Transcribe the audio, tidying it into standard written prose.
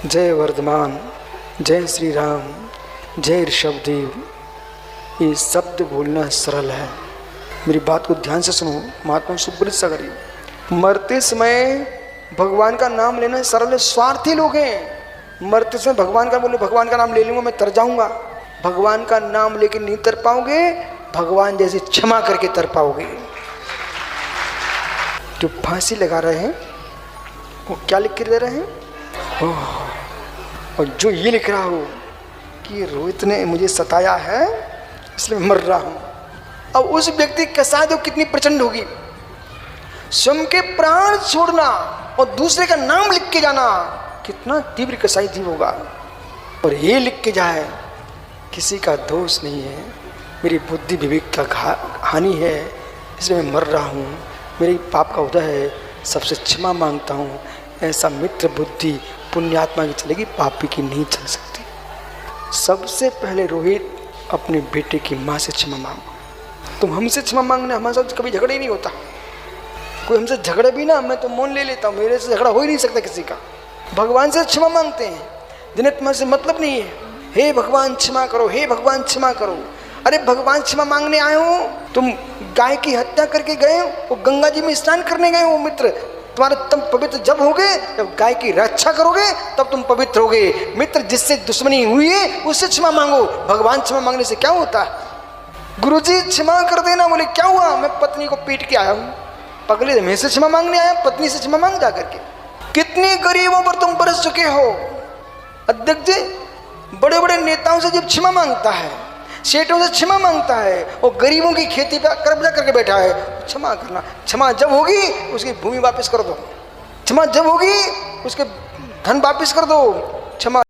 जय वर्धमान, जय श्री राम, जय ऋषभदेव। ये शब्द बोलना सरल है। मेरी बात को ध्यान से सुनो, महात्मा सुब्रत सागरी। मरते समय भगवान का नाम लेना सरल है। स्वार्थी लोग हैं। मरते समय भगवान का बोले, भगवान का नाम ले लूंगा मैं तर जाऊंगा। भगवान का नाम लेके नहीं तर पाओगे, भगवान जैसे क्षमा करके तर पाओगे। जो फांसी लगा रहे हैं वो क्या लिख के दे रहे हैं? और जो ये लिख रहा हो कि रोहित ने मुझे सताया है इसलिए मर रहा हूं, अब उस व्यक्ति के साथ कितनी प्रचंड होगी। स्वयं के प्राण छोड़ना और दूसरे का नाम लिख के जाना कितना तीव्र कसाई जीव होगा। और ये लिख के जाए किसी का दोष नहीं है, मेरी बुद्धि विवेक का हानि है इसलिए मैं मर रहा हूँ, मेरे पाप का उदय है, सबसे क्षमा मांगता हूँ। ऐसा मित्र बुद्धि पुण्यात्मा की चलेगी, पापी की नहीं चल सकती। सबसे पहले रोहित अपने बेटे की माँ से क्षमा मांगो। तुम हमसे क्षमा मांगने, हमारे साथ कभी झगड़ा ही नहीं होता। कोई हमसे झगड़े भी ना, मैं तो मौन ले लेता हूँ, मेरे से झगड़ा हो ही नहीं सकता किसी का। भगवान से क्षमा मांगते हैं, दिनात्मा से मतलब नहीं है। हे भगवान क्षमा करो, हे भगवान क्षमा करो। अरे भगवान क्षमा मांगने आए हो, तुम गाय की हत्या करके गए हो, वो गंगा जी में स्नान करने गए हो मित्र। तुम्हारे तुम पवित्र जब होगे, जब गाय की रक्षा करोगे तब तुम पवित्र होगे। मित्र जिससे दुश्मनी हुई है उससे क्षमा मांगो। भगवान क्षमा मांगने से क्या होता है? गुरुजी क्षमा कर देना, बोले क्या हुआ? मैं पत्नी को पीट के आया हूँ। पगले मैं से क्षमा मांगने आया, पत्नी से क्षमा मांग जा करके। कितने गरीबों पर तुम बरस चुके हो। अध्यक्ष जी बड़े बड़े नेताओं से जब क्षमा मांगता है, सेठों से क्षमा मांगता है, और गरीबों की खेती पर कब्जा करके बैठा है, क्षमा करना। क्षमा जब होगी उसकी भूमि वापस कर दो, क्षमा जब होगी उसके धन वापस कर दो। क्षमा